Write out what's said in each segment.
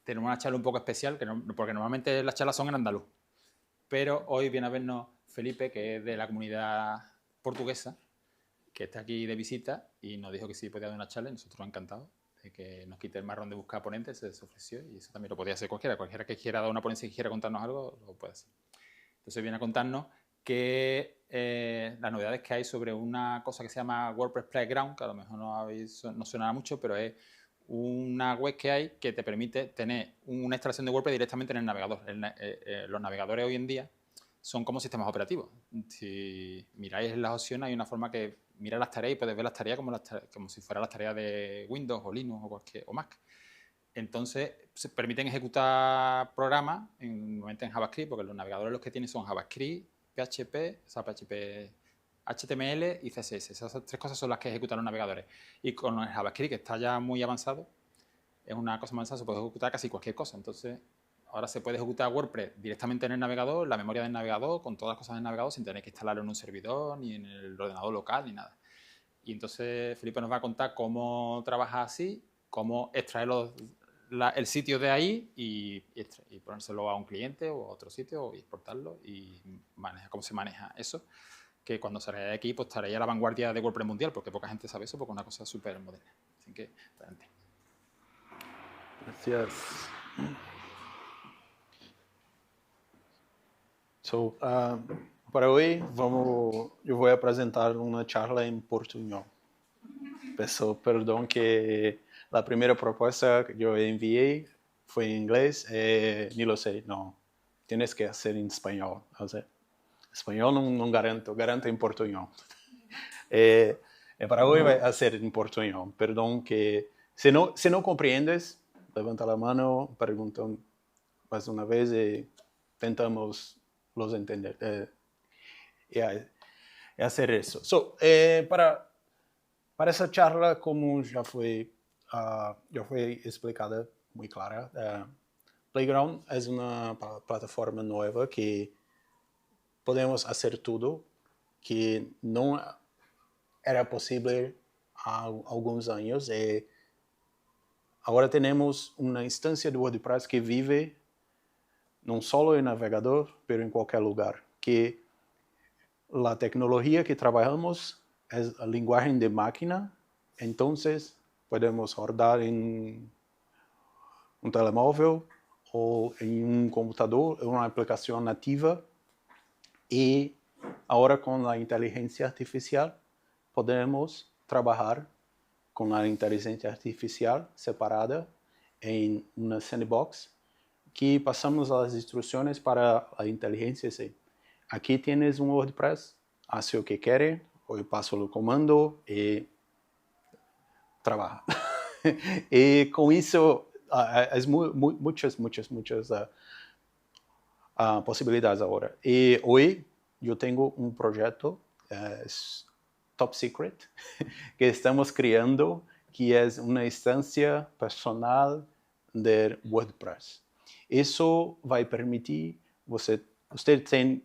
tenemos una charla un poco especial, porque normalmente las charlas son en andaluz. Pero hoy viene a vernos Felipe, que es de la comunidad portuguesa, que está aquí de visita y nos dijo que sí podía dar una charla y nosotros encantados de que nos quite el marrón de buscar ponentes, se ofreció y eso también lo podía hacer cualquiera que quiera dar una ponencia y quiera contarnos algo, lo puede hacer. Entonces viene a contarnos que las novedades que hay sobre una cosa que se llama WordPress Playground, que a lo mejor no suena mucho, pero es una web que hay que te permite tener una instalación de WordPress directamente en el navegador. Los navegadores hoy en día son como sistemas operativos. Si miráis las opciones, hay una forma que mira las tareas y puedes ver las tareas como si fueran las tareas de Windows o Linux o Mac. Entonces, se permiten ejecutar programas normalmente en JavaScript, porque los navegadores los que tienen son JavaScript, PHP, o sea, PHP, HTML y CSS. Esas tres cosas son las que ejecutan los navegadores. Y con el JavaScript, que está ya muy avanzado, es una cosa más avanzada, se puede ejecutar casi cualquier cosa. Entonces, ahora se puede ejecutar WordPress directamente en el navegador, la memoria del navegador, con todas las cosas del navegador, sin tener que instalarlo en un servidor, ni en el ordenador local, ni nada. Y entonces Felipe nos va a contar cómo trabaja así, cómo extraer el sitio de ahí y ponérselo a un cliente o a otro sitio y exportarlo y cómo se maneja eso, que cuando salga de aquí pues estaría a la vanguardia de WordPress mundial, porque poca gente sabe eso, porque es una cosa súper moderna. Así que, adelante. Gracias. Para hoy yo voy a presentar una charla en portuñol. Peço perdón que la primera propuesta que yo envié fue en inglés, ni lo sé, no, tienes que hacer en español. O sea, español no garanto en portuñol. Para hoy voy a hacer en portuñol. Perdón que si no comprendes, levanta la mano, pregunta más una vez y intentamos los entender. Y hacer eso. Para essa charla, como já foi explicada muito clara, Playground é uma plataforma nova que podemos fazer tudo que não era possível há alguns anos. E agora temos uma instância do WordPress que vive não só em navegador, mas em qualquer lugar. Que a tecnologia que trabalhamos é a linguagem de máquina, então podemos rodar em um telemóvel ou em um computador, uma aplicação nativa. E agora com a inteligência artificial podemos trabalhar com a inteligência artificial separada em uma sandbox que passamos as instruções para a inteligência. Aqui tienes um WordPress, hace o que quer, eu passo o comando e trabalha. E com isso, muitas possibilidades agora. E hoje eu tenho um projeto top secret que estamos criando, que é uma instância personal de WordPress. Isso vai permitir vocês têm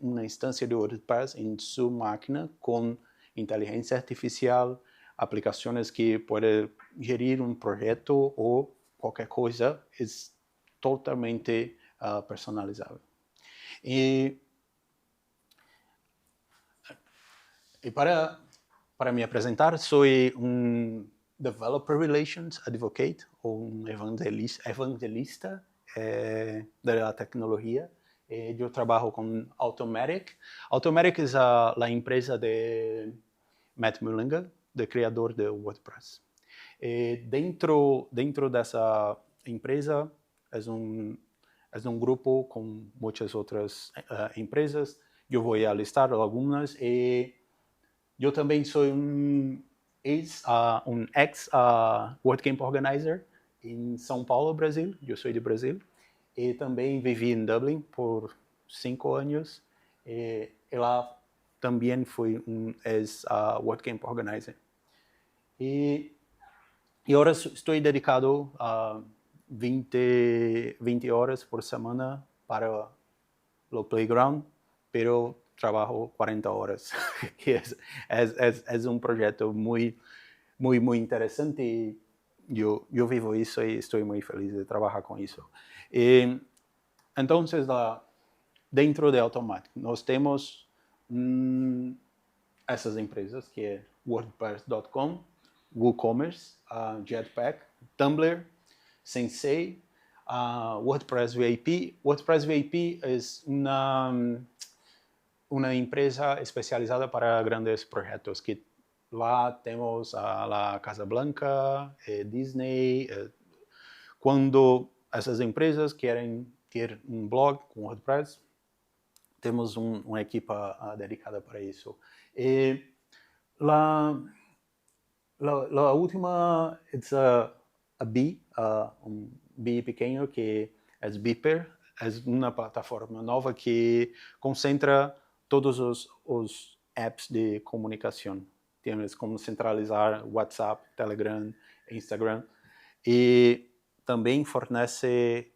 uma instância de WordPress em sua máquina com inteligência artificial, aplicações que podem gerir um projeto ou qualquer coisa, é totalmente personalizável. E para me apresentar, sou um Developer Relations Advocate, ou um evangelista da tecnologia. Eu trabalho com Automatic. Automatic é a empresa de Matt Mullenweg, o criador de WordPress. E dentro dessa empresa é um grupo com muitas outras empresas. Eu vou listar algumas. E eu também sou um ex-WordCamp Organizer em São Paulo, Brasil. Eu sou de Brasil. E também vivi em Dublin por 5 anos. E lá também fui um ex-WordCamp Organizer. E agora estou dedicado a 20 horas por semana para o Playground, pero trabalho 40 horas, que é um projeto muito interessante. yo vivo isso e estou muito feliz de trabalhar com isso. E, então, dentro de Automattic, nós temos essas empresas, que é WordPress.com, WooCommerce, Jetpack, Tumblr, Sensei, WordPress VIP. WordPress VIP é uma empresa especializada para grandes projetos, que lá temos a Casa Blanca, Disney. Quando essas empresas querem ter um blog com WordPress, temos uma equipa dedicada para isso. E a última é a Bee, um Bee pequeno, que é Beeper. É uma plataforma nova que concentra todos os apps de comunicação. Temos como centralizar WhatsApp, Telegram, Instagram. E também fornece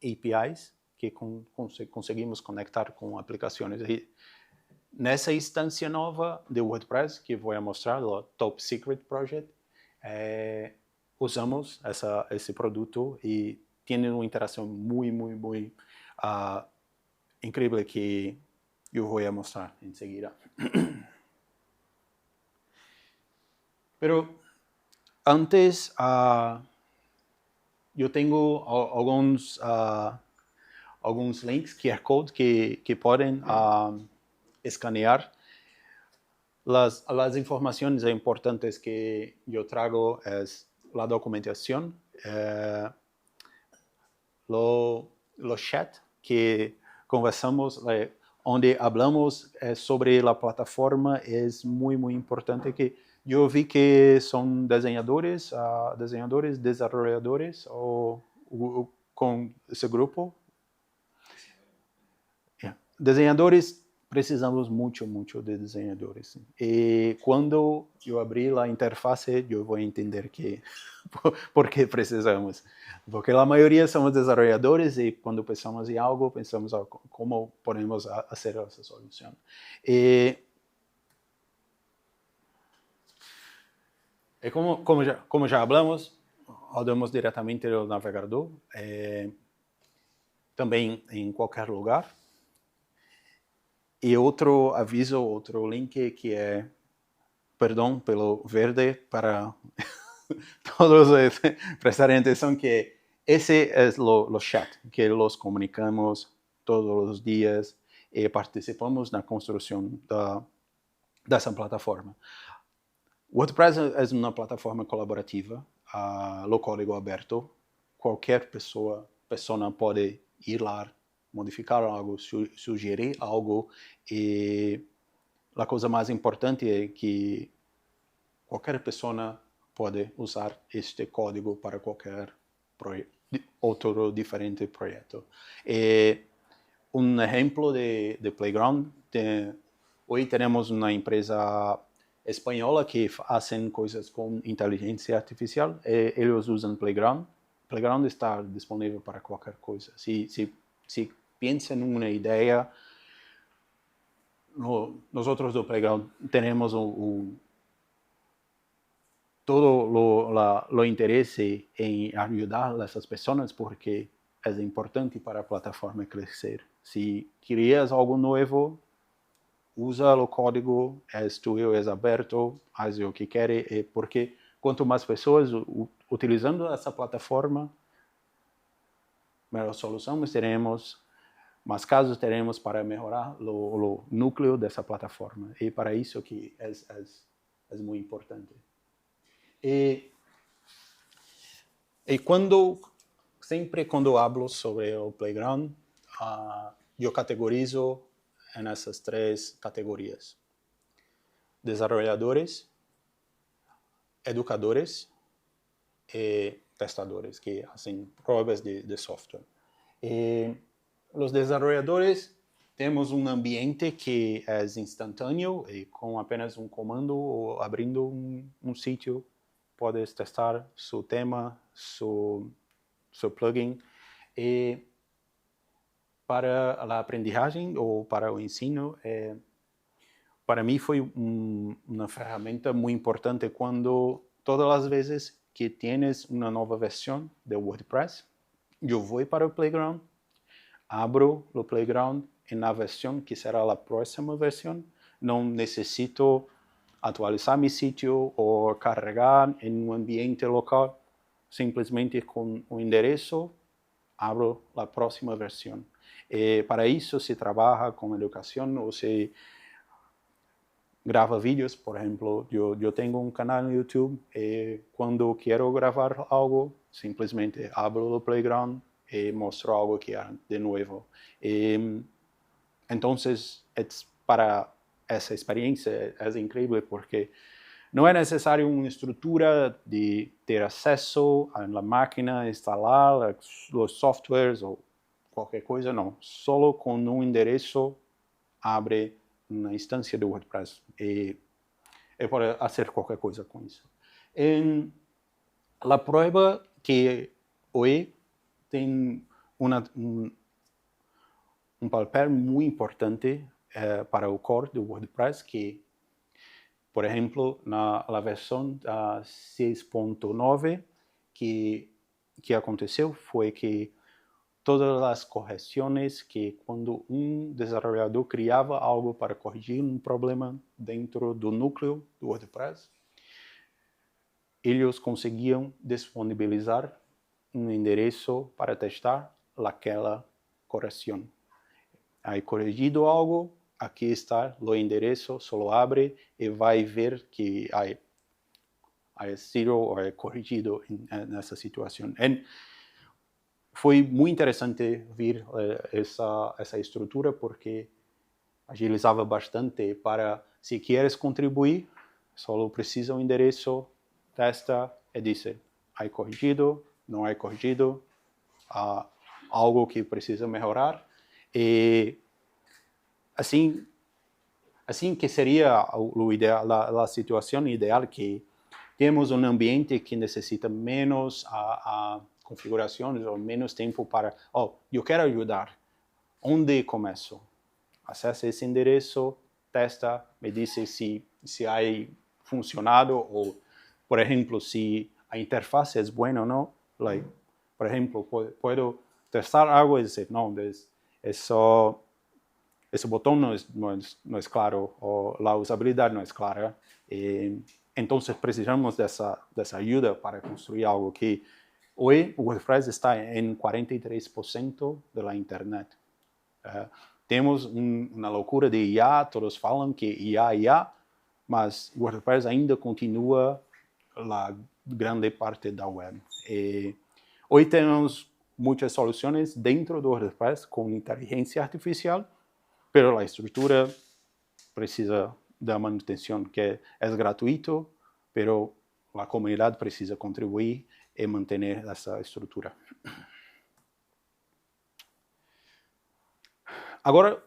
APIs que conseguimos conectar com aplicações. E nessa instância nova de WordPress, que vou mostrar, o Top Secret Project, usamos esse produto e tem uma interação muito incrível que eu vou mostrar em seguida. Pero antes, eu tenho alguns links, QR Code, que podem escanear. As informações importantes que eu trago é a documentação, o chat que conversamos, onde falamos sobre a plataforma, é muito importante. Que eu vi que são desenhadores, desenvolvedores, com esse grupo. Desenhadores, precisamos muito de desenhadores. E quando eu abrir a interface, eu vou entender por que precisamos. Porque a maioria somos desenvolvedores e quando pensamos em algo, pensamos como podemos fazer essa solução. E como já falamos, rodamos diretamente no navegador, também em qualquer lugar. E outro aviso, outro link que é, perdão pelo verde, para todos prestarem atenção, que esse é o chat, que nos comunicamos todos os dias e participamos na construção dessa plataforma. WordPress é uma plataforma colaborativa, o código aberto. Qualquer pessoa pode ir lá, modificar algo, sugerir algo, e a coisa mais importante é que qualquer pessoa pode usar este código para qualquer outro diferente projeto. Um exemplo de Playground, hoje temos uma empresa espanhola que fazem coisas com inteligência artificial, e eles usam Playground. Playground está disponível para qualquer coisa. Se pensa em uma ideia, nós do Playground temos todo o interesse em ajudar essas pessoas, porque é importante para a plataforma crescer. Se crias algo novo, usa o código, é tuyo, é aberto, faz o que quer, porque quanto mais pessoas utilizando essa plataforma, melhor soluções teremos, mais casos teremos para melhorar o núcleo dessa plataforma. E para isso que é muito importante. E sempre quando falo sobre o Playground, eu categorizo nessas três categorias: desenvolvedores, educadores e testadores que fazem provas de software. E os desenvolvedores, temos um ambiente que é instantâneo e com apenas um comando ou abrindo um sítio, podes testar seu tema, seu plugin. E para a aprendizagem ou para o ensino, para mim foi uma ferramenta muito importante quando todas as vezes que tienes uma nova versão do WordPress, eu vou para o Playground, abro o Playground e na versão que será a próxima versão, não necessito atualizar meu sítio ou carregar em um ambiente local, simplesmente com o endereço, abro a próxima versão. E para isso se trabalha com educação ou se grava vídeos, por exemplo, eu tenho um canal no YouTube e quando quero gravar algo, simplesmente abro o Playground e mostro algo que é de novo. Então, para essa experiência é incrível porque não é necessário uma estrutura de ter acesso à máquina, instalar os softwares ou qualquer coisa, não. Só com um endereço abre uma instância do WordPress e pode fazer qualquer coisa com isso. A prova que hoje tem um papel muito importante para o core do WordPress, que, por exemplo, na versão 6.9, que aconteceu foi que todas as correções que quando um desenvolvedor criava algo para corrigir um problema dentro do núcleo do WordPress, eles conseguiam disponibilizar um endereço para testar aquela correção. Aí corrigido algo, aqui está o endereço, só abre e vai ver que há sido ou é corrigido nessa situação. Foi muito interessante ver essa estrutura porque agilizava bastante para, se queres contribuir, só precisa um endereço, testa e diz, é corrigido, não é corrigido, há algo que precisa melhorar. E assim que seria o ideal, a situação ideal, que temos um ambiente que necessita menos a configurações ou menos tempo para, eu quero ajudar, onde começo? Acesse esse endereço, testa, me diz se há funcionado ou, por exemplo, se a interface é boa ou não. Por exemplo, posso testar algo e dizer, não, esse botão não é claro, ou a usabilidade não é clara. Então, precisamos dessa ajuda para construir algo que hoje o WordPress está em 43% da internet. Temos uma loucura de IA, todos falam que IA, mas o WordPress ainda continua a grande parte da web. Hoje temos muitas soluções dentro do WordPress com inteligência artificial, mas a estrutura precisa da manutenção, que é gratuito, mas a comunidade precisa contribuir e manter essa estrutura. Agora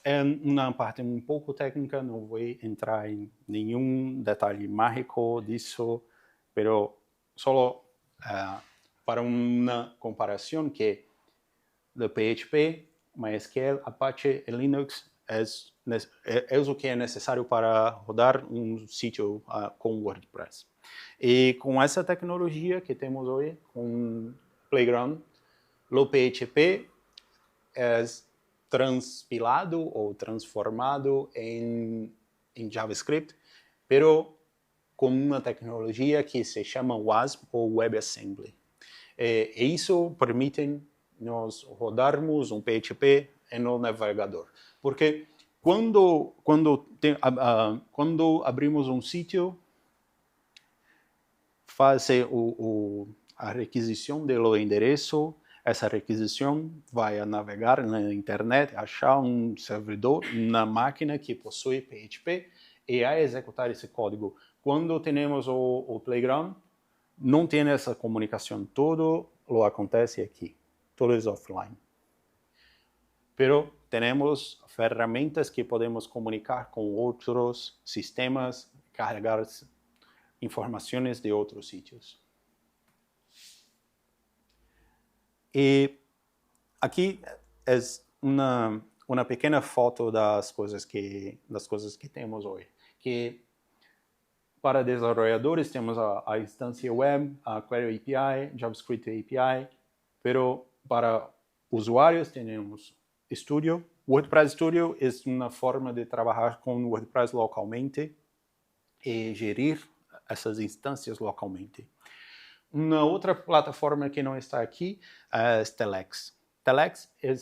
é uma parte um pouco técnica, não vou entrar em nenhum detalhe mágico disso, mas só para uma comparação que do PHP, MySQL, Apache e Linux é o que é necessário para rodar um sítio com WordPress. E com essa tecnologia que temos hoje, com Playground, o PHP é transpilado ou transformado em JavaScript, pero com uma tecnologia que se chama WASM ou WebAssembly. E isso permite nós rodarmos um PHP no navegador. Porque quando abrimos um sítio, faz a requisição do endereço, essa requisição vai navegar na internet, achar um servidor na máquina que possui PHP e a executar esse código. Quando temos o Playground, não tem essa comunicação, tudo acontece aqui, tudo é offline. Pero temos ferramentas que podemos comunicar com outros sistemas, carregar informações de outros sítios. E aqui é uma pequena foto das coisas que temos hoje. Que Para desenvolvedores temos a instância web, a Query API, JavaScript API, pero para usuários temos Studio. WordPress Studio é uma forma de trabalhar com WordPress localmente e gerir essas instâncias localmente. Uma outra plataforma que não está aqui é Telex. Telex é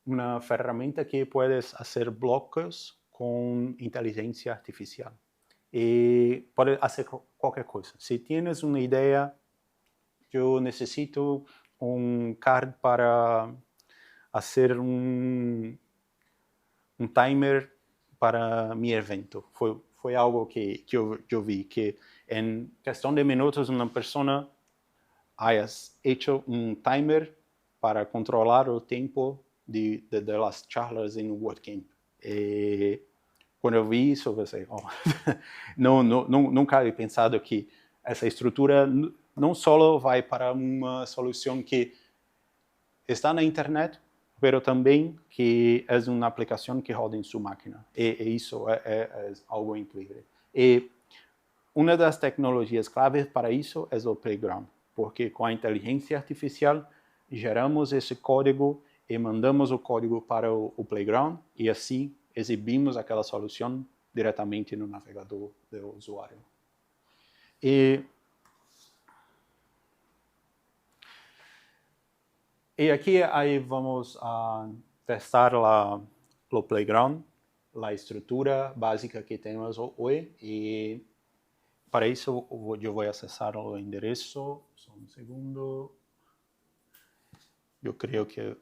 uma ferramenta que puedes fazer blocos com inteligência artificial. E pode fazer qualquer coisa. Se tienes uma ideia, eu necessito um card para fazer um timer para meu evento. Foi algo que eu vi, que em questão de minutos uma pessoa haya hecho um timer para controlar o tempo de las charlas em um WordCamp. E quando eu vi isso, eu pensei, nunca havia pensado que essa estrutura não só vai para uma solução que está na internet, mas também que é uma aplicação que roda em sua máquina. E isso é algo incrível. E uma das tecnologias claves para isso é o Playground, porque com a inteligência artificial geramos esse código e mandamos o código para o Playground e assim exibimos aquela solução diretamente no navegador do usuário. E aqui aí vamos testar o Playground, a estrutura básica que temos hoje. E para isso eu vou acessar o endereço. Só um segundo. Eu creio que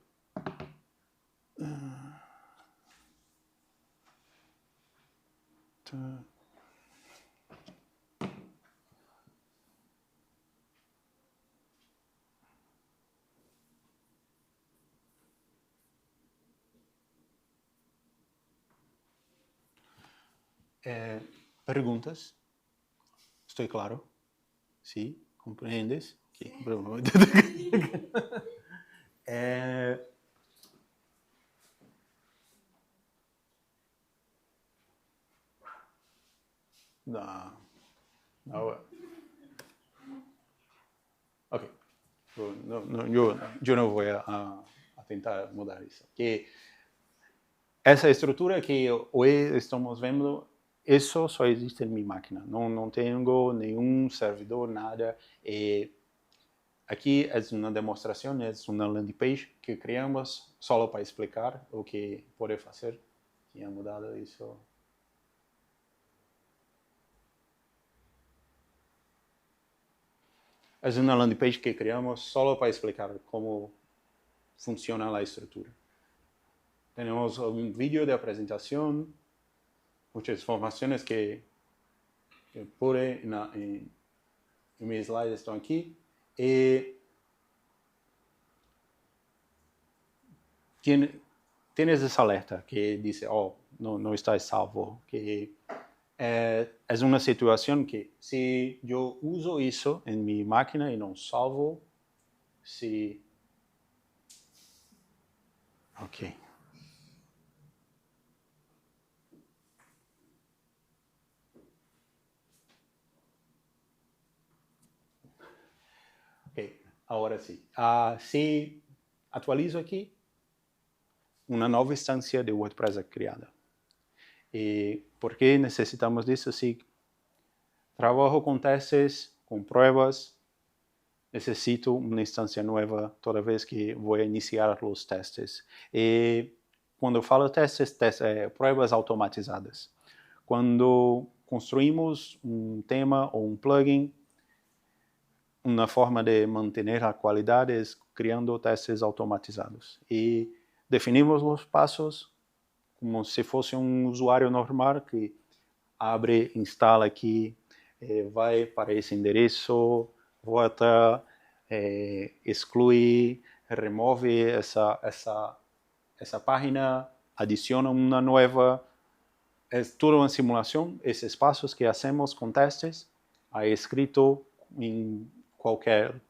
perguntas? Estou claro? Sim? Compreendes? Okay. Não. Ok. Eu não vou a tentar mudar isso. Que essa estrutura que hoje estamos vendo, isso só existe em minha máquina. Não tenho nenhum servidor, nada. E aqui é uma demonstração, é uma landing page que criamos só para explicar o que pode fazer. Tinha mudado isso. É uma landing page que criamos só para explicar como funciona a estrutura. Temos um vídeo de apresentação, muitas informações que pude em meus slides estão aqui. E tienes esse alerta que diz, não está salvo, que é uma situação que se eu uso isso em minha máquina e não salvo, se... Ok. Ok, agora sim. Se atualizo aqui, uma nova instância de WordPress é criada. E por que necessitamos disso? Se trabalho com testes, com provas, necessito uma instância nova toda vez que vou iniciar os testes. E quando eu falo testes, provas automatizadas. Quando construímos um tema ou um plugin, uma forma de manter a qualidade é criando testes automatizados. E definimos os passos como se fosse um usuário normal que abre, instala aqui, vai para esse endereço, volta, exclui, remove essa página, adiciona uma nova. É toda uma simulação. Esses passos que hacemos com testes, é escrito em qualquer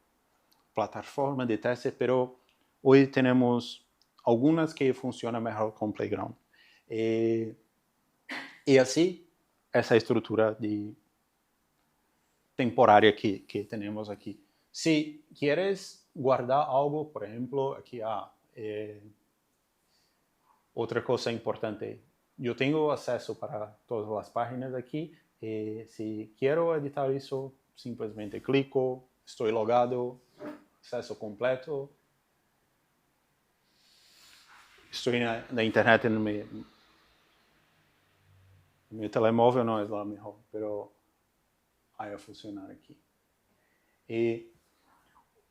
plataforma de teste, mas hoje temos algumas que funcionam melhor com Playground. E assim, essa estrutura temporária que temos aqui. Se queres guardar algo, por exemplo, aqui outra coisa importante, eu tenho acesso para todas as páginas aqui, e se quero editar isso, simplesmente clico, estou logado, acesso completo, estou na internet no meu telemóvel, não é lá melhor, mas vai funcionar aqui. E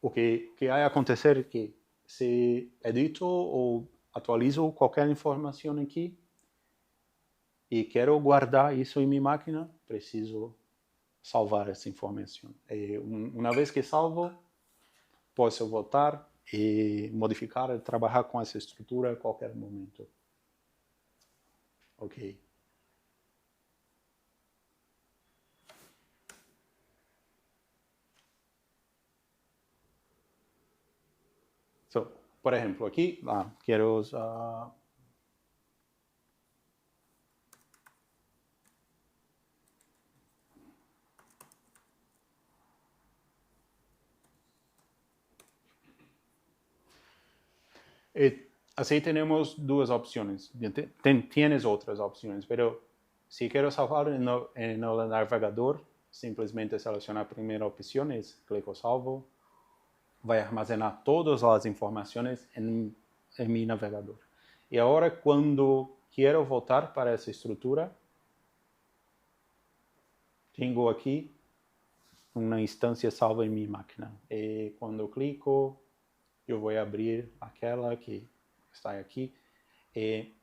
o que vai acontecer é que se edito ou atualizo qualquer informação aqui e quero guardar isso em minha máquina, preciso salvar essa informação. E uma vez que salvo, posso voltar e modificar e trabalhar com essa estrutura a qualquer momento. Ok. So, por exemplo, aqui, quero usar... Assim temos duas opções. Tienes outras opções, mas se quero salvar no navegador, simplesmente selecionar a primeira opção, clico salvo, vai armazenar todas as informações em meu navegador. E agora, quando quero voltar para essa estrutura, tenho aqui uma instância salva em minha máquina. E quando clico, eu vou abrir aquela que está aqui. E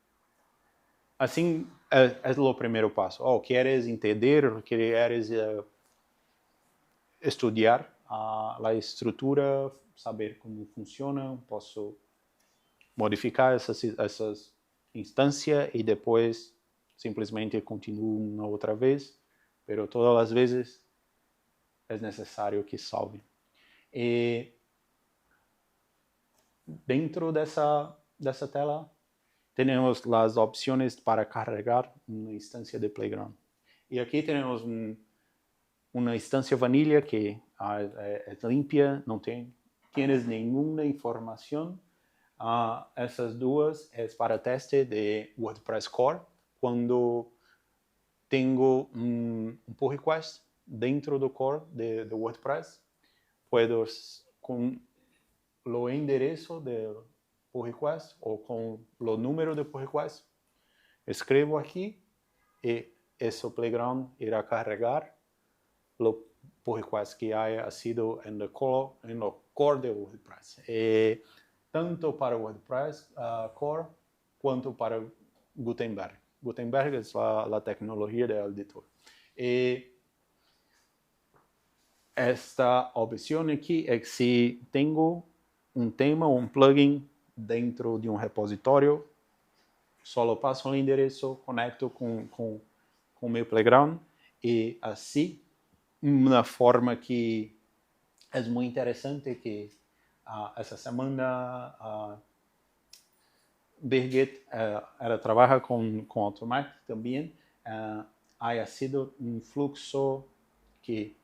assim é o primeiro passo. Queres entender, queres estudar a estrutura, saber como funciona, posso modificar essas instâncias e depois simplesmente continuo uma outra vez, mas todas as vezes é necessário que salve. E dentro dessa tela temos as opções para carregar uma instância de Playground. E aqui temos uma instância vanilla que é limpa, não tienes nenhuma informação. Essas duas é para teste de WordPress Core. Quando tenho um pull request dentro do core de WordPress, puedo com o endereço do pull request ou com o número de pull request, escrevo aqui e esse Playground irá carregar o pull request que haya sido no core de WordPress. Tanto para WordPress Core quanto para Gutenberg. Gutenberg é a tecnologia do editor. E esta opção aqui é que se tenho um tema ou um plugin dentro de um repositório, só passo o endereço, conecto com o meu Playground e assim, uma forma que é muito interessante que essa semana Birgit, ela trabalha com Automatic também, há sido um fluxo que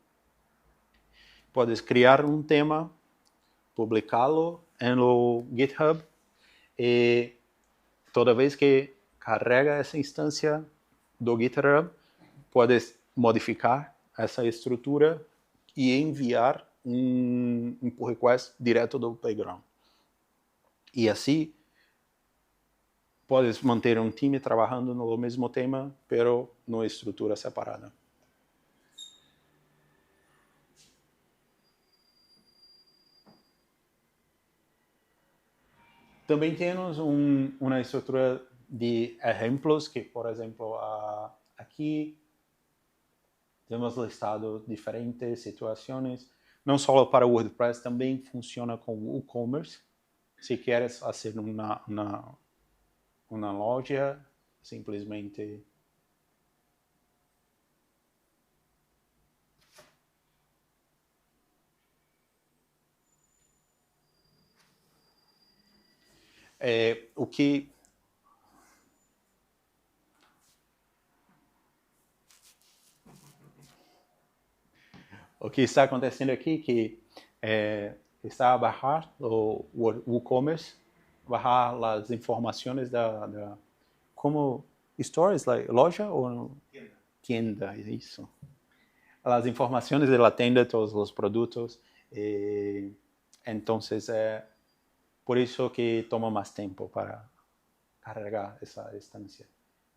podes criar um tema, publicá-lo no GitHub e toda vez que carrega essa instância do GitHub, podes modificar essa estrutura e enviar um pull request direto do Playground. E assim, podes manter um time trabalhando no mesmo tema, pero numa estrutura separada. Também temos uma estrutura de exemplos que, por exemplo, aqui temos listado diferentes situações, não só para o WordPress, também funciona com o WooCommerce. Se queres fazer uma loja, simplesmente o que O que está acontecendo aqui é que está a baixar o WooCommerce, baixar as informações da como stores, like, loja ou tienda, isso. As informações da tienda, todos os produtos. Então, é por isso que toma mais tempo para carregar essa instância.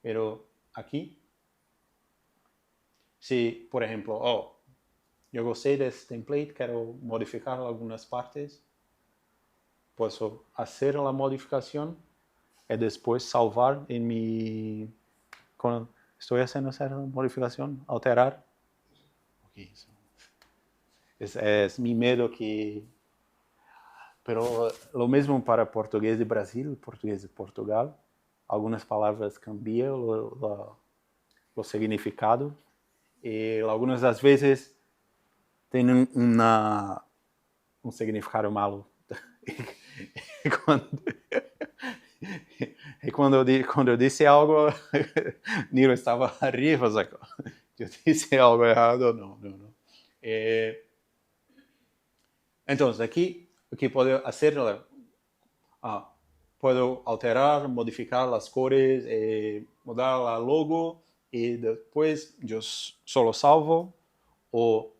Pero aqui, se, por exemplo, eu gostei desse template, quero modificar algumas partes, posso fazer a modificação e depois salvar em mi... Quando estou fazendo essa modificação, alterar. Okay, so. É mi medo que... Pero lo mesmo para português de Brasil, português de Portugal. Algumas palavras cambiam o significado. E algumas das vezes tem um significado malo. Quando eu disse algo, Nilo estava arriba, sabe? Eu disse algo errado, não. Então, aqui, o que posso fazer? Posso alterar, modificar as cores, mudar a logo, e depois eu só salvo ou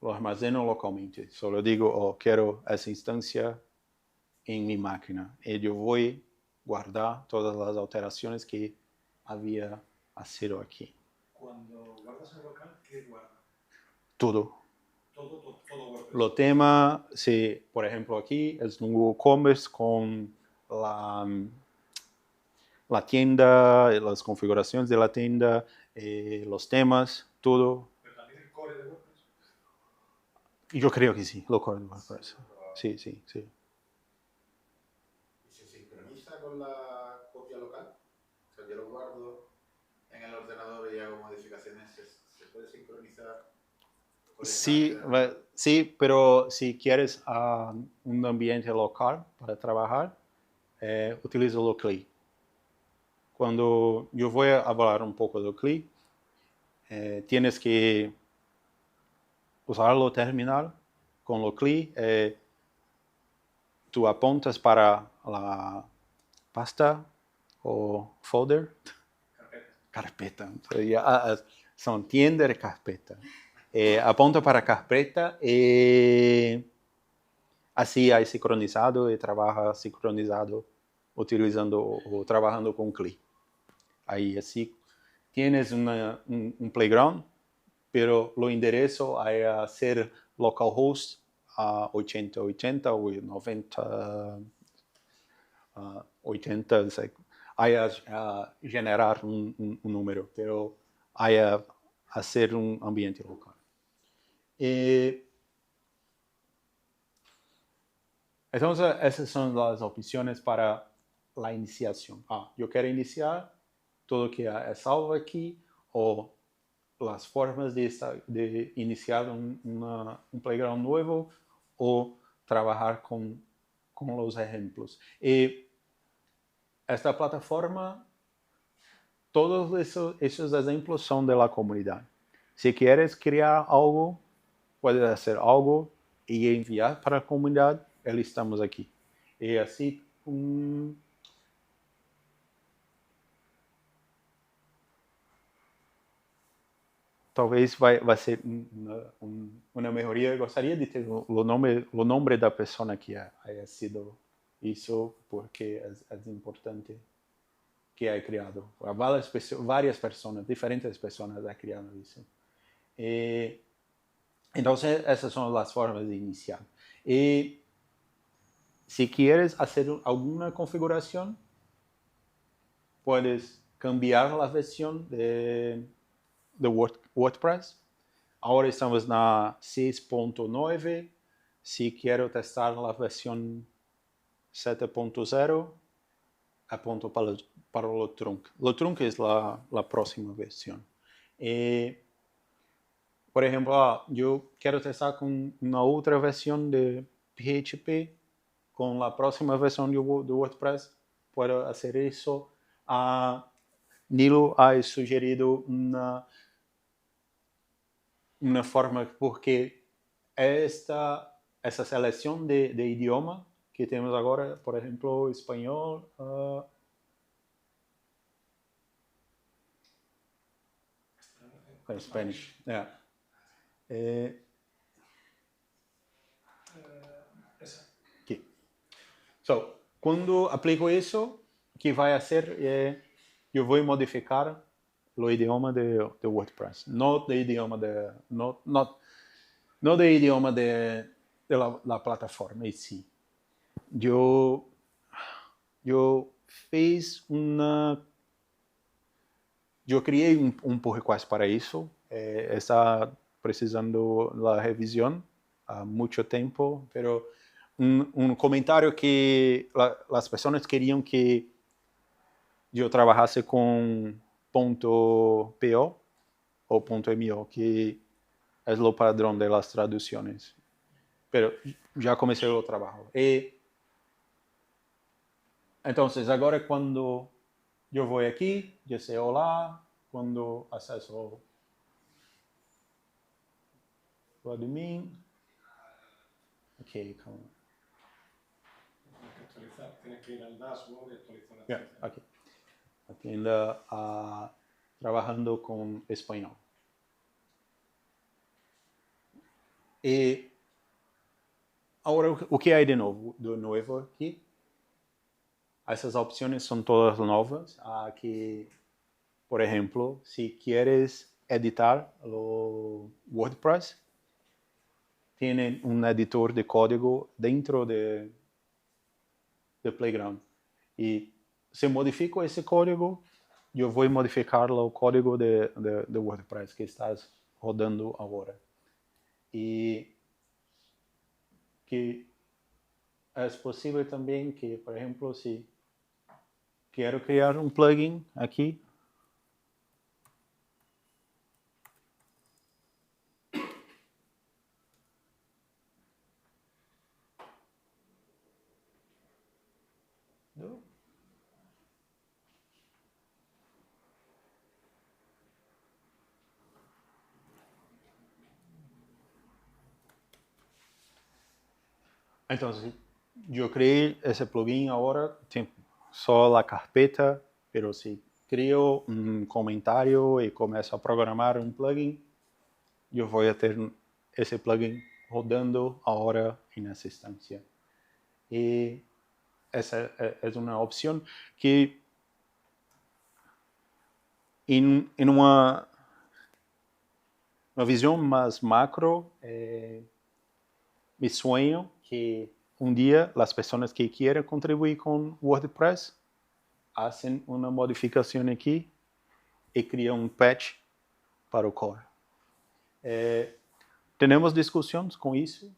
lo armazeno localmente. Só eu digo, quero essa instância em minha máquina. E eu vou guardar todas as alterações que havia sido aqui. Quando guardas el local, ¿qué guarda? Todo. Todo WordPress. O tema, se, por exemplo, aqui é um WooCommerce com a tienda, as configurações da tienda, os temas, tudo. ¿Pero también el core de WordPress? Eu creio que sim, o core de WordPress. Sí. ¿Y se sincroniza con la copia local? O sea, yo lo guardo en el ordenador y hago modificaciones. ¿Se puede sincronizar? Sí, pero si quieres un ambiente local para trabajar, utiliza o CLI. Quando eu vou falar um pouco do CLI, tienes que usar o terminal com o CLI. Tu apontas para a pasta ou folder. Carpeta. São tienda de carpeta. Aponta para a carpeta e assim é sincronizado e trabalha sincronizado utilizando ou trabalhando com CLI. Aí assim tienes um playground, pero o endereço é a ser localhost a 80 ou 90, 80, aí a generar um número, pero aí a ser um ambiente local. Então, essas são as opções para a iniciação. Eu quero iniciar tudo que é salvo aqui, ou as formas de iniciar um playground novo, ou trabalhar com os exemplos. E esta plataforma, todos esses exemplos são da comunidade. Se queres criar algo, puedes fazer algo e enviar para a comunidade, estamos aqui. E assim, talvez vai ser uma melhoria. Eu gostaria de ter o nome da pessoa que haya sido isso, porque é importante que haya criado. Várias pessoas, diferentes pessoas han criado isso. Então, essas são as formas de iniciar. E se queres fazer alguma configuração, puedes cambiar a versão de WordPress. Agora estamos na 6.9. Se quero testar a versão 7.0, aponto para o trunk. O trunk é a próxima versão. Por exemplo, eu quero testar com uma outra versão de PHP, com a próxima versão do WordPress. Posso fazer isso. Nilo ha sugerido una forma, porque esa selección de idioma que tenemos ahora, por ejemplo, español, Spanish, yeah. Aqui. So, quando aplico isso, o que vai fazer é eu vou modificar o idioma de WordPress, não o idioma não do idioma de la plataforma em si. Eu fiz eu criei pull request para isso. Está precisando da revisão há muito tempo, pero comentário que as pessoas queriam que eu trabalhasse com .po ou .mo, que é o padrão das traduções. Pero já comecei o trabalho. Então, agora quando eu vou aqui, eu sei olá, quando acesso o admin. Ok, calma. Tienes que ir al dashboard y actualizar la Yeah, aquí. Aquí ainda trabajando com espanhol. E agora, o que há de novo aqui? Essas opções são todas novas. Aqui, por exemplo, se queres editar o WordPress, tem editor de código dentro de Playground. E se modifico esse código, eu vou modificar o código de WordPress que estás rodando agora. E que é possível também que, por exemplo, se quero criar plugin aqui, então, eu criei esse plugin agora, tem só a carpeta, pero se crio comentário e começo a programar plugin, eu vou ter esse plugin rodando agora nessa instância. E essa é uma opção que em uma visão mais macro, me sonho que dia as pessoas que querem contribuir com WordPress fazem uma modificação aqui e criam patch para o core. Temos discussões com isso.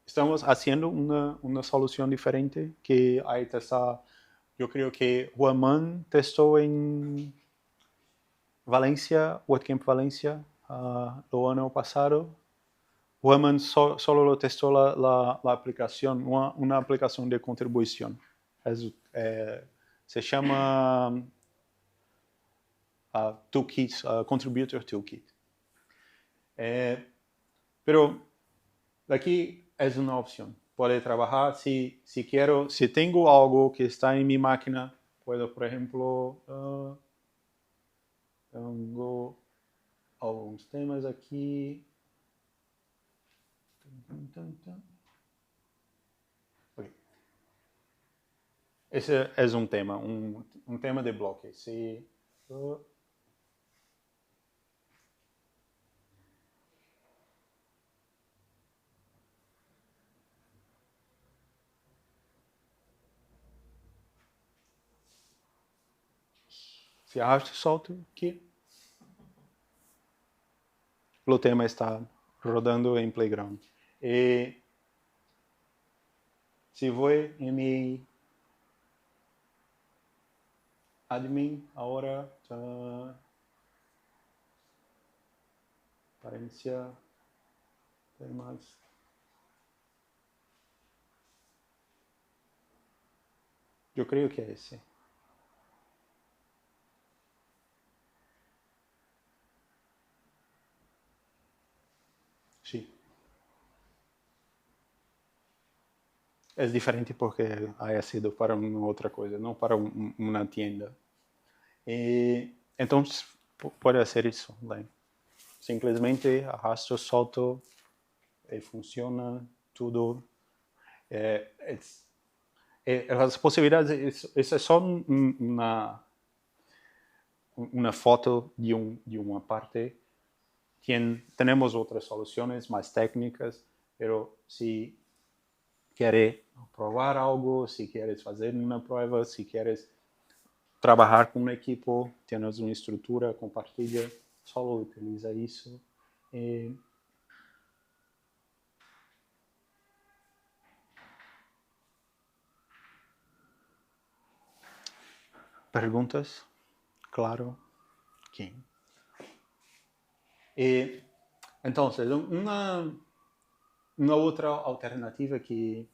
Estamos fazendo uma solução diferente que aí está. Eu creio que Juan testou em Valência, WordCamp Valência, no ano passado. Juan solo testou a aplicação, uma aplicação de contribuição. Se chama Toolkit, Contributor Toolkit. Pero aqui é uma opção. Pode trabalhar se quero, se tenho algo que está em minha máquina, puedo, por exemplo, tenho alguns temas aqui. Okay. Esse é um tema, um tema de bloque. Se arrasta e solta aqui. O tema está rodando em Playground. E se vou em meu admin, agora para iniciar temas. Eu creio que é esse. é diferente porque haya sido para uma outra coisa, não para uma tienda. E, então, pode ser isso. Né? Simplesmente arrasto, solto e funciona tudo. As possibilidades, isso é só uma foto de uma parte. Temos outras soluções mais técnicas, mas se queres provar algo, se queres fazer uma prova, se queres trabalhar com um equipo, temos uma estrutura, compartilha, só utiliza isso. Perguntas? Claro. Quem? Então, uma outra alternativa que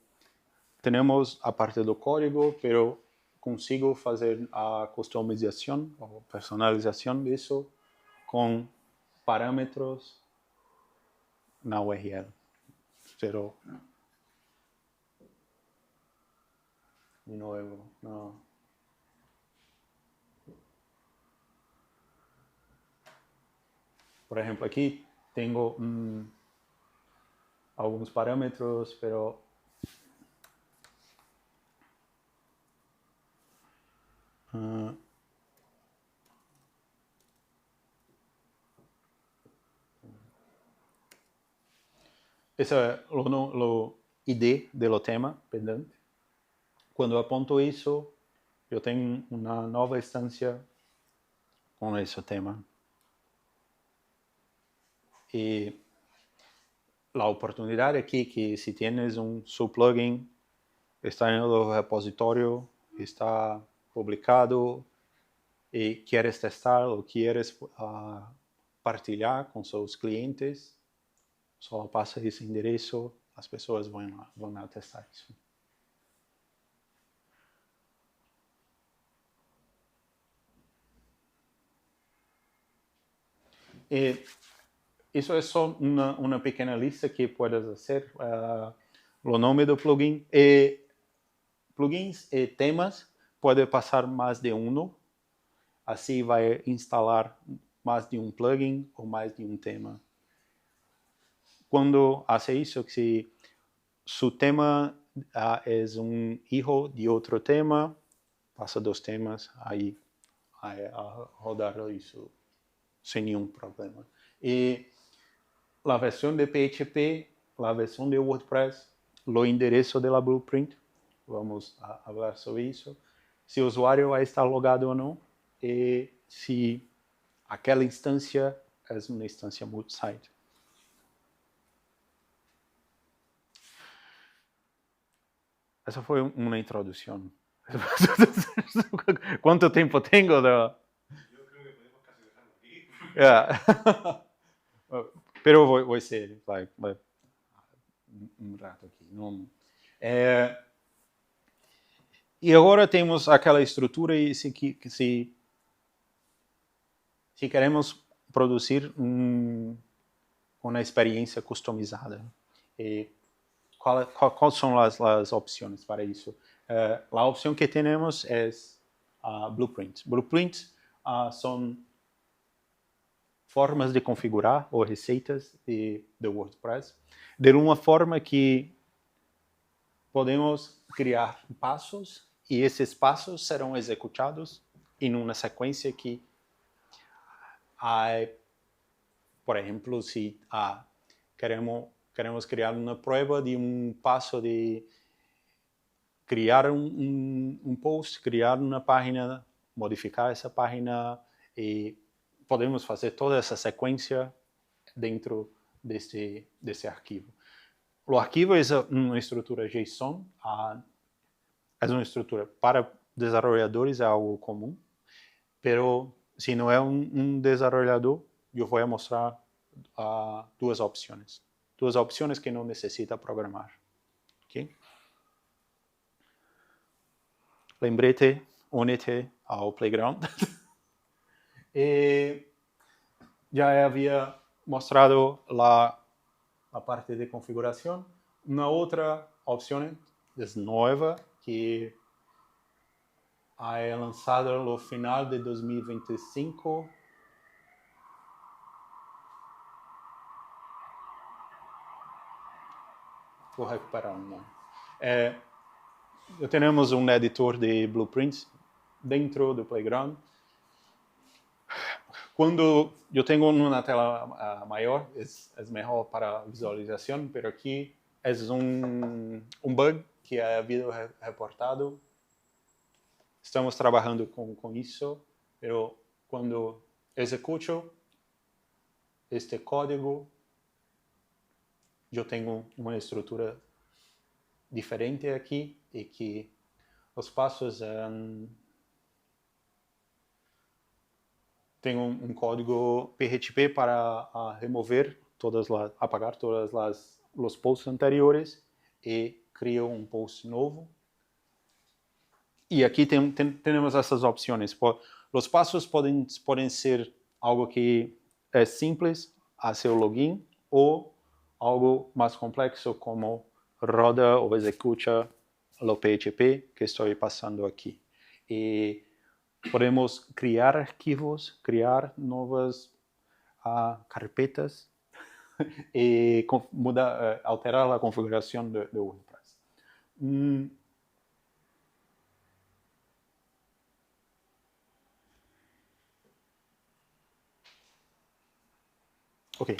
temos a parte do código, mas consigo fazer a customização ou personalização disso com parâmetros na URL. Pero, de novo, não. Por exemplo, aqui tenho alguns parâmetros, pero esse é o ID do tema pendente. Quando aponto isso, eu tenho uma nova instância com esse tema. E a oportunidade aqui que se tienes um subplugin, está no repositório, está publicado e queres testar ou queres partilhar com seus clientes, só passa esse endereço, as pessoas vão lá testar isso. E isso é só uma pequena lista que podes fazer. O nome do plugin e plugins e temas pode passar mais de um. Assim vai instalar mais de um plugin ou mais de um tema. Quando faz isso, se seu tema é um hijo de outro tema, passa dos temas aí a rodar isso sem nenhum problema. E a versão de PHP, a versão de WordPress, o endereço da Blueprint, vamos falar sobre isso, se o usuário vai estar logado ou não, e se aquela instância é uma instância multi-site. Essa foi uma introdução. Quanto tempo tenho? Yo creo que podemos casi dejarlo aquí. Yeah. Pero vou ser like, rato aqui. Não. E agora temos aquela estrutura e se queremos produzir uma experiência customizada, quais são as opções para isso? A opção que temos é Blueprint. Blueprint são formas de configurar ou receitas de WordPress de uma forma que podemos criar passos e esses passos serão executados em uma sequência que, por exemplo, se queremos criar uma prova de um passo de criar um post, criar uma página, modificar essa página e podemos fazer toda essa sequência dentro desse arquivo. O arquivo é uma estrutura JSON, é uma estrutura para desenvolvedores, é algo comum, mas se não é um desenvolvedor, eu vou mostrar duas opções. Duas opções que não necessita programar. Okay? Lembrete, une-te ao Playground. E já havia mostrado a parte de configuração. Uma outra opção es nueva, que ha lanzado no final de 2025. Vou recuperar um nome. Temos um editor de blueprints dentro do Playground. Quando eu tenho uma tela maior, é melhor para visualização, mas aqui é um bug que é havido reportado. Estamos trabalhando com isso, mas quando executo este código, eu tenho uma estrutura diferente aqui e que os passos tem um código PHP para remover apagar todas os posts anteriores e crio um post novo. E aqui temos essas opções. Os passos podem ser algo que é simples, a seu login, ou algo mais complexo como roda ou executa o PHP que estou passando aqui. E podemos criar arquivos, criar novas carpetas e alterar a configuração do WordPress. Ok.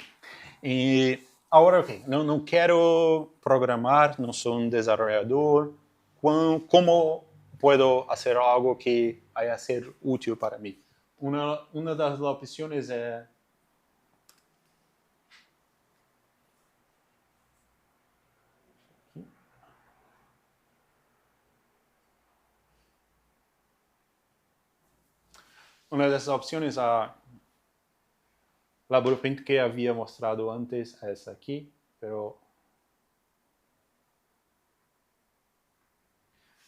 E agora, não quero programar, não sou um desenvolvedor. Como posso fazer algo que vai ser útil para mim? Uma das opções é a blueprint que havia mostrado antes é essa aqui, pero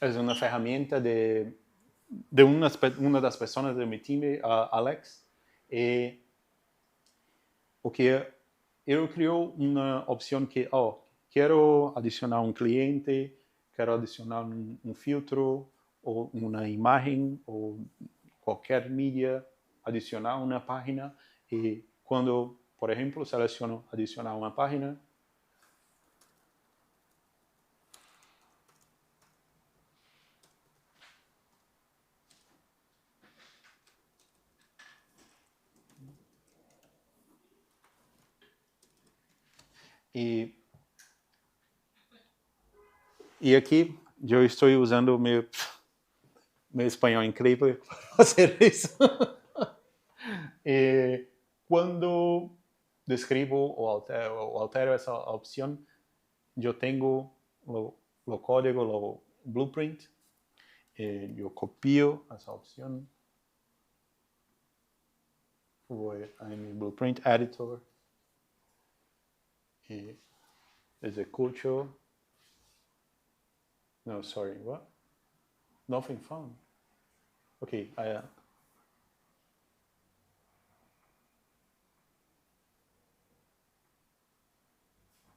é uma ferramenta de uma das pessoas do meu time, Alex, e o que ele criou uma opção que, quero adicionar um cliente, quero adicionar um filtro, ou uma imagem, ou qualquer mídia, adicionar uma página, e quando, por exemplo, seleciono adicionar uma página, e aqui eu estou usando o meu espanhol incrível para fazer isso. E quando descrevo ou altero essa opção, eu tenho o código, o blueprint, e eu copio essa opção, vou em Blueprint Editor e executo. No, sorry, what? Nothing found. Ok,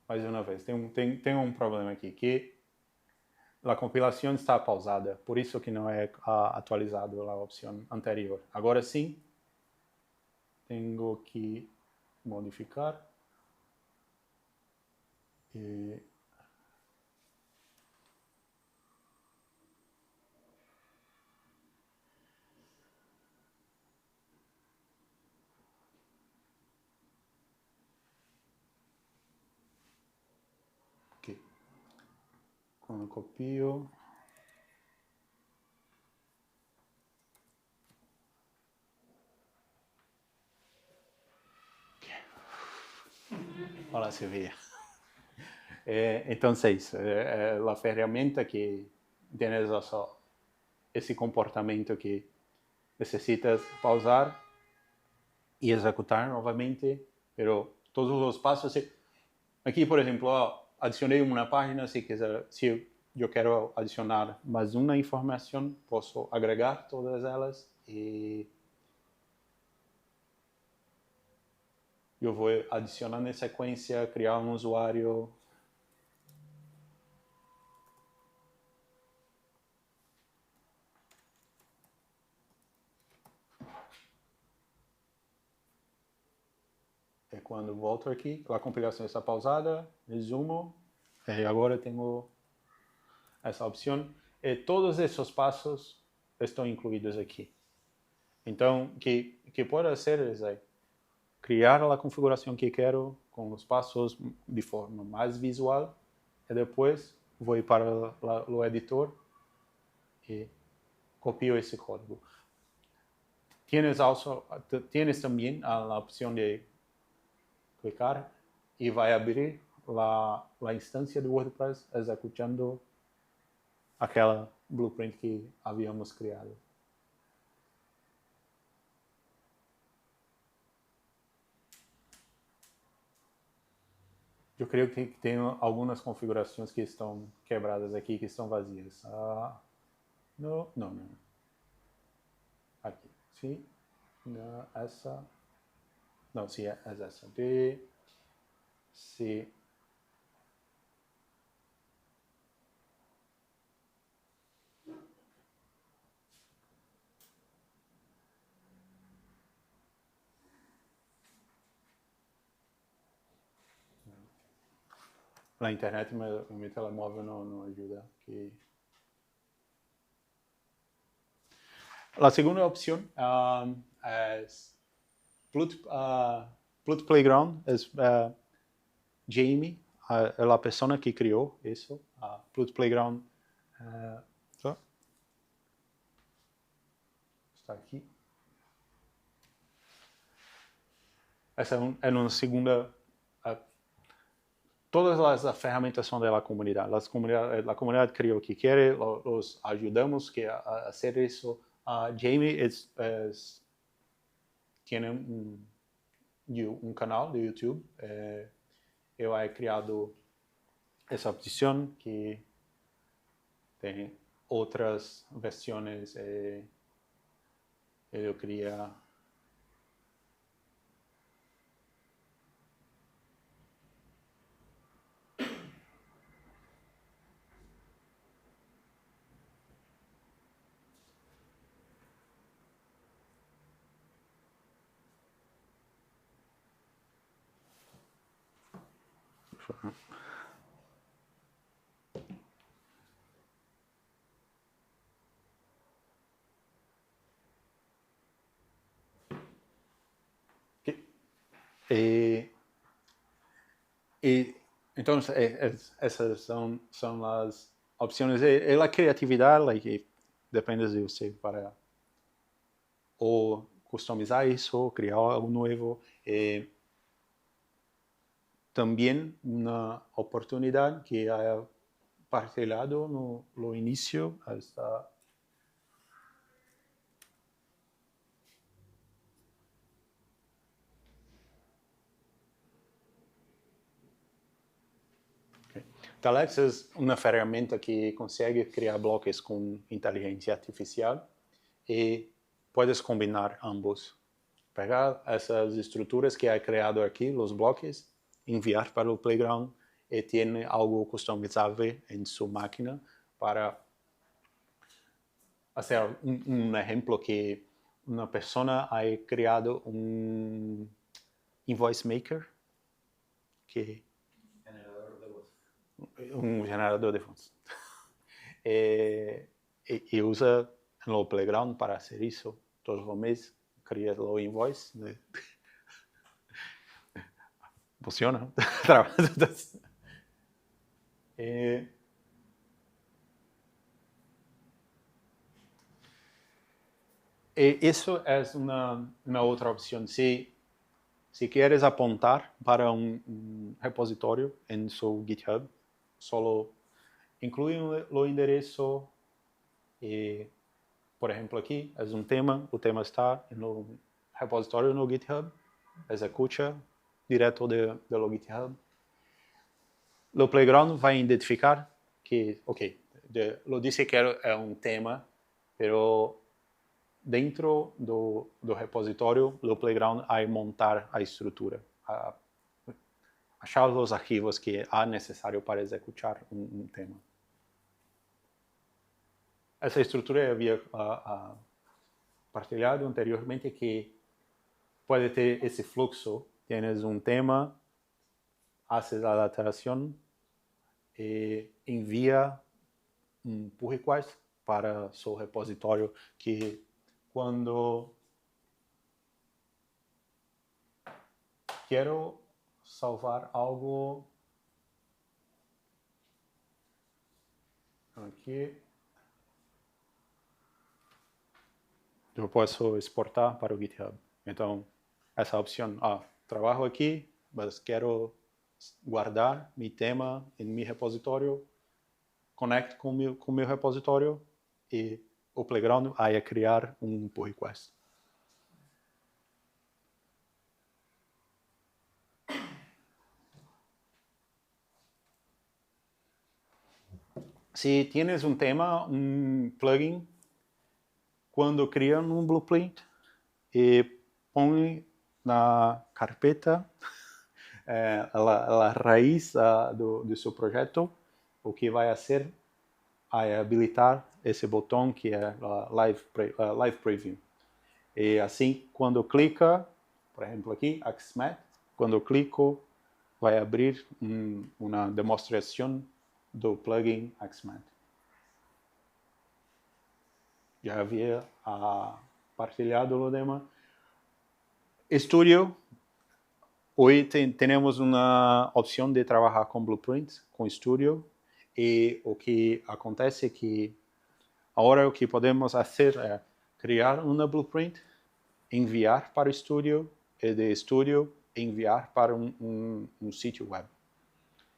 mais uma vez, tem um problema aqui, que a compilação está pausada, por isso que não é atualizado a opção anterior. Agora sim, tenho que modificar. E aqui. Quando copio, olha se vê. Então, é isso. É a ferramenta que tem esse comportamento que necessitas pausar e executar novamente, pero todos os passos. Aqui, por exemplo, adicionei uma página, se eu quero adicionar mais uma informação, posso agregar todas elas e eu vou adicionar em sequência, criar um usuário. quando volto aqui, a compilação está pausada, resumo, e agora tenho essa opção. E todos esses passos estão incluídos aqui. Então, o que pode ser é criar a configuração que quero com os passos de forma mais visual e depois vou para o editor e copio esse código. Tienes também a opção de clicar e vai abrir a instância do WordPress executando aquela blueprint que havíamos criado. Eu creio que tem algumas configurações que estão quebradas aqui, que estão vazias. Não. Aqui. Sim. Não, essa. Não, sim, é essa. B. C. Na internet, o meu telemóvel não ajuda. A segunda opção é Plut Playground. É Jamie, a pessoa que criou isso. Plut Playground está aqui. Essa é uma segunda. Todas as ferramentas são da comunidade. A comunidade criou o que quer, os ajudamos a fazer isso. Jamie tem um canal do YouTube. Eu he criado essa opção que tem outras versões. Eu queria então, essas são as opções. E a criatividade, depende de você para ou customizar isso, ou criar algo novo. Também uma oportunidade que é partilhado no início. Telex é uma ferramenta que consegue criar bloques com inteligência artificial e puedes combinar ambos. Pegar essas estruturas que é criado aqui, os bloques, enviar para o Playground e tem algo customizável em sua máquina para fazer um exemplo que uma pessoa ha criado um invoice maker que generador de voz. E usa no Playground para fazer isso. Todos os meses cria o invoice. Funciona. Isso é uma outra opção. Se queres apontar para um repositório em seu GitHub, solo inclui o endereço e, por exemplo, aqui é um tema, o tema está no repositório no GitHub, executa direto do GitHub. O Playground vai identificar que, lo disse que é um tema, pero dentro do repositório, o Playground vai montar a estrutura, achar os arquivos que é necessário para executar um tema. Essa estrutura eu havia partilhado anteriormente, que pode ter esse fluxo tienes um tema, haces a alteração e envia um pull request para seu repositório que quando quero salvar algo aqui, eu posso exportar para o GitHub. Então, essa opção, trabalho aqui, mas quero guardar meu tema em meu repositório, conecto com meu repositório e o Playground vai criar um pull request. Se tienes um tema, um plugin, quando cria um blueprint e põe na carpeta a raiz do seu projeto, o que vai fazer é habilitar esse botão que é Live Preview. E assim, quando clica, por exemplo aqui, Axmat, quando eu clico, vai abrir uma demonstração do plugin Axmat. Já havia partilhado o tema. Studio, hoje temos uma opção de trabalhar com blueprints, com Studio, e o que acontece é que agora o que podemos fazer é criar uma blueprint, enviar para o Studio, e de Studio enviar para um sítio web.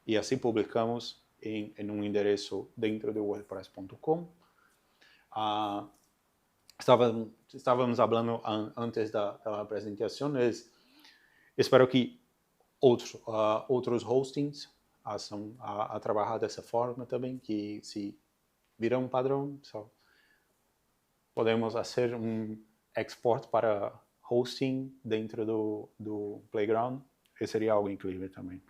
E assim publicamos em um endereço dentro do WordPress.com. Estávamos falando antes da apresentação, espero que outros hostings façam a trabalhar dessa forma também, que se virar um padrão, podemos fazer um export para hosting dentro do Playground, que seria algo incrível também.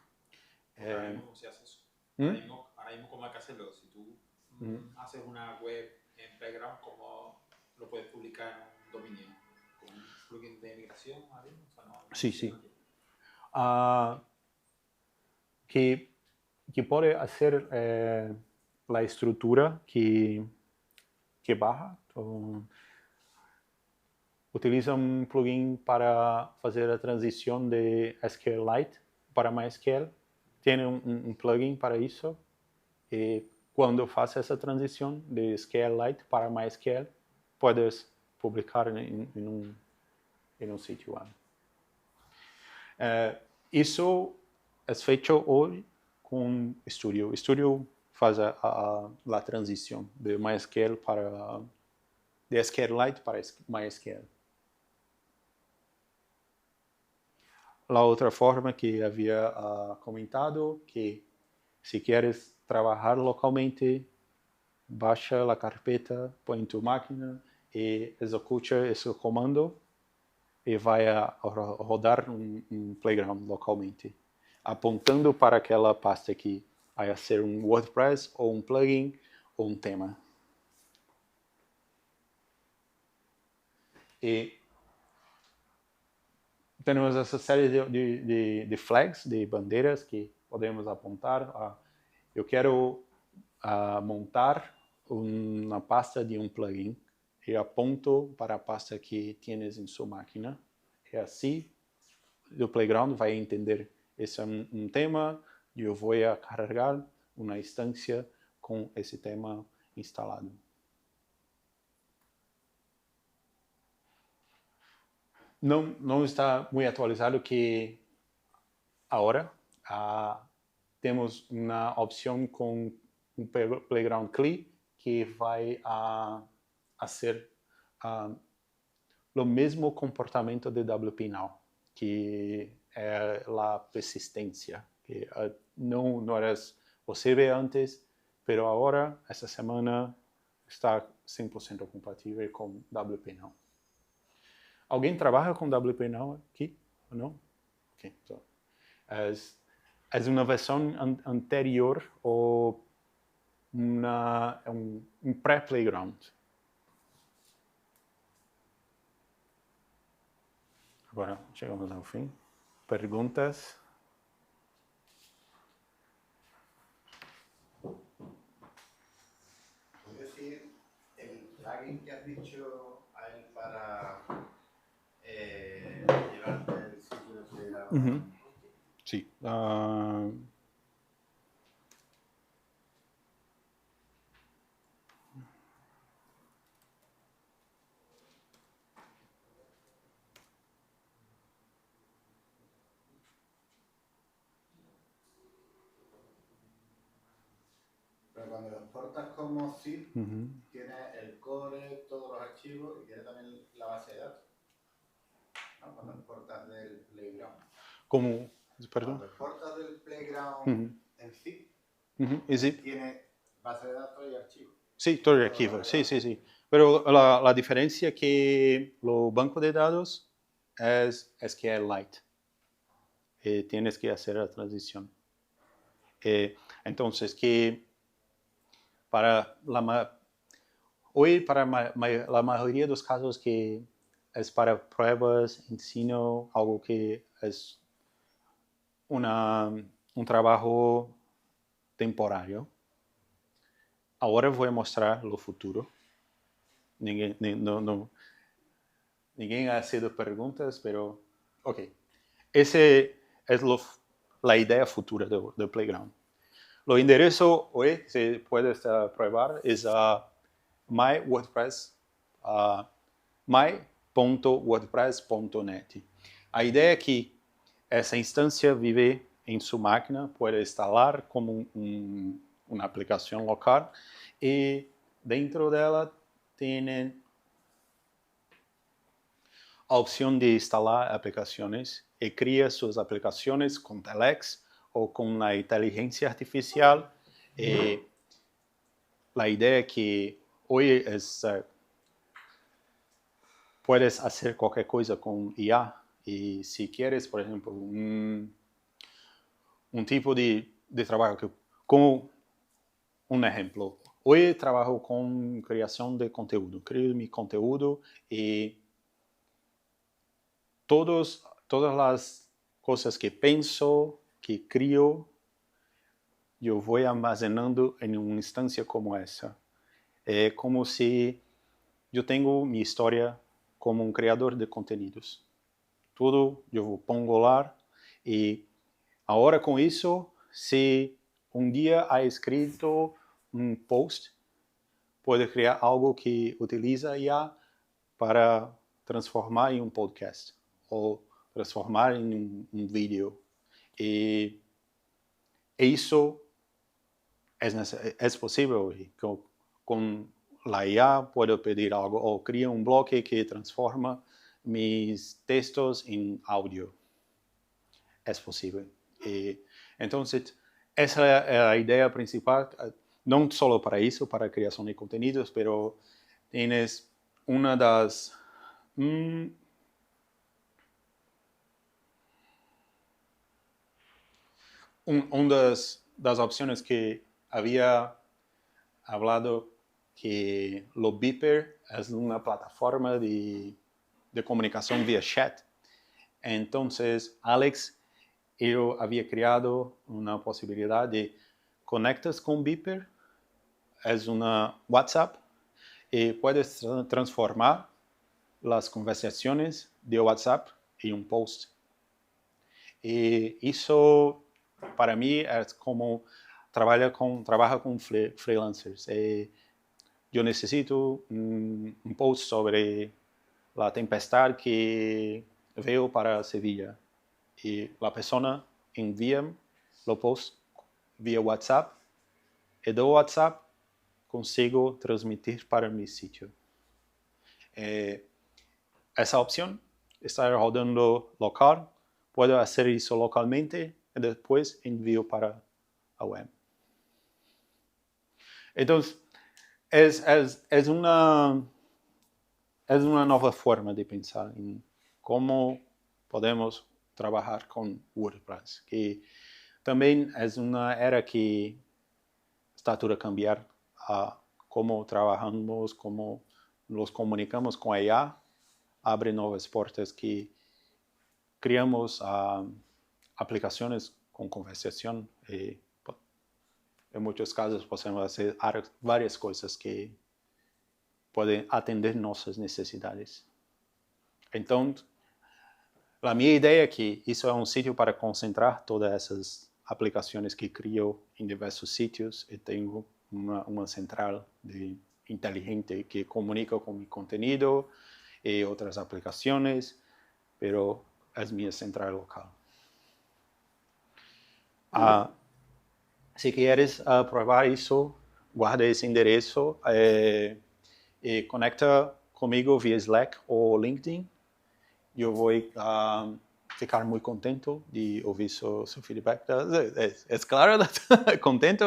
Ahora mismo se hace eso. Ahora mismo ¿cómo hay que hacerlo? Si tú haces una web en Playground, ¿cómo lo puedes publicar en un dominio? ¿Con un plugin de migración? O sea, no Sí. Que pode fazer a estrutura que barra. Então, utiliza um plugin para fazer a transição de SQLite para MySQL. Tem um plugin para isso. E quando faz essa transição de SQLite para MySQL, podes publicar em um sítio web. Isso é feito hoje com Studio. Studio faz a transição de MySQL de SQLite para MySQL. A outra forma que havia comentado, que se queres trabalhar localmente, baixa a carpeta, põe em tua máquina e executa esse comando e vai rodar um Playground localmente, apontando para aquela pasta que vai ser um WordPress ou um plugin ou um tema. E temos essa série de flags, de bandeiras que podemos apontar. Eu quero montar uma pasta de um plugin e aponto para a pasta que tienes em sua máquina. E assim, o Playground vai entender esse é um tema e eu vou carregar uma instância com esse tema instalado. Não está muito atualizado que agora temos uma opção com um Playground CLI que vai fazer o mesmo comportamento de WP Now, que é a persistência, que não era possível antes, mas agora, essa semana, está 100% compatível com WP Now. Alguém trabalha com WP Now aqui ou não? Okay, so, é uma versão anterior ou um pré-Playground. Agora chegamos ao fim. ¿Preguntas? ¿Puedes decir el plugin que has dicho ahí para llevarte el sitio de Playground? Sí. Pero cuando lo exportas como zip, tiene el core, todos los archivos y tiene también la base de datos, ¿no? Cuando exportas del Playground. ¿Cómo? Perdón. Cuando exportas del Playground en zip, ¿Y zip? tiene base de datos y archivos. Sí, todo el archivo. Sí, sí, sí. Pero la diferencia es que los bancos de datos es que es light. Tienes que hacer la transición. Entonces, que para hoy, para la mayoría de los casos que es para pruebas, ensino, algo que es un trabajo temporario. Ahora voy a mostrar lo futuro. Ninguém ha sido preguntas, pero ok. Ese es la idea futura del Playground. Lo enderezo hoy, se puede probar, es my.wordpress.net. A ideia é que essa instância vive em sua máquina, pode instalar como uma aplicação local e dentro dela tem a opção de instalar aplicações e cria suas aplicações com Telex ou com a inteligência artificial. E a ideia é que hoje puedes fazer qualquer coisa com IA e se queres, por exemplo, tipo de trabalho como um exemplo. Hoje trabalho com criação de conteúdo, crio meu conteúdo e todas as coisas que penso, que crio, eu vou armazenando em uma instância como essa. É como se eu tenho minha história como um criador de conteúdos. Tudo eu pongo lá e agora com isso, se um dia há escrito um post, pode criar algo que utiliza IA para transformar em um podcast ou transformar em um vídeo. E isso é possível. Com a IA, posso pedir algo, ou cria um bloque que transforma mis textos em áudio. É possível. Então, essa é a ideia principal, não só para isso, para a criação de conteúdos, mas tienes uma das das opções que havia hablado que lo Beeper es una plataforma de comunicación vía chat. Entonces, Alex, yo había creado una posibilidad de conectas con Beeper, es una WhatsApp, y puedes transformar las conversaciones de WhatsApp en un post. Y eso, para mí, es como trabaja con freelancers. Eu necessito um post sobre a tempestade que veio para Sevilla. E a pessoa envia o post via WhatsApp. E do WhatsApp consigo transmitir para meu sítio. Essa opção está rodando local. Posso fazer isso localmente e depois envio para a web. Então, é uma nova forma de pensar em como podemos trabalhar com WordPress, que também é uma era que está tudo a cambiar a como trabalhamos, como nos comunicamos com a IA, abre novas portas que criamos aplicaciones con conversación y en muchos casos podemos hacer varias cosas que pueden atender nuestras necesidades. Entonces, la minha ideia é que isso é um sítio para concentrar todas essas aplicações que crio em diversos sítios e tenho uma central inteligente que comunica com meu conteúdo e outras aplicações, mas é minha central local. Se queres provar isso, guarda esse endereço e conecta comigo via Slack ou LinkedIn. Eu vou ficar muito contento de ouvir seu feedback. É claro, contento?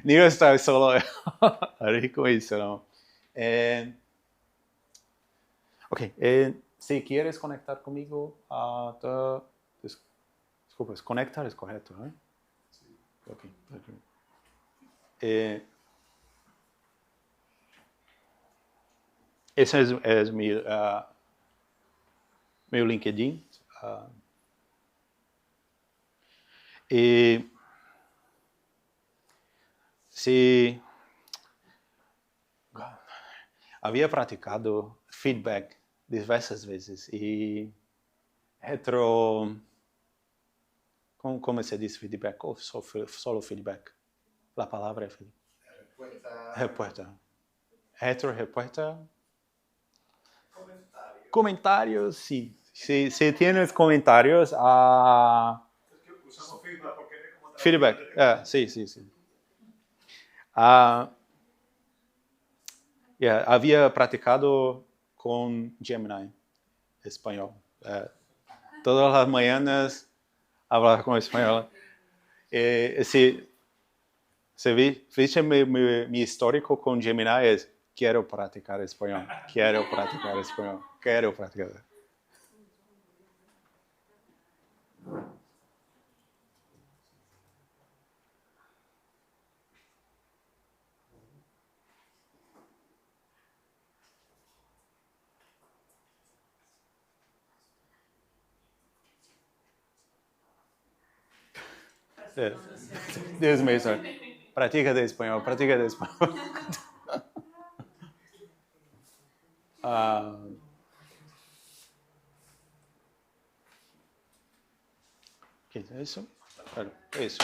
Nem eu estou só ali com isso, não. Ok, se queres conectar comigo, desculpa, conectar é correto, não é? Sim. Ok. Esse é meu LinkedIn. E se havia praticado feedback diversas vezes e como se diz feedback ou solo feedback? A palavra é respuesta. Respuesta. Comentarios, sí. Si tienes comentarios, Usamos feedback porque es como feedback. Sí. Había practicado con Gemini español. Todas las mañanas hablaba con español. Si viste mi histórico con Gemini es quiero practicar español. Deus me livre. Pratica de espanhol. ¿Qué es eso? Claro, eso.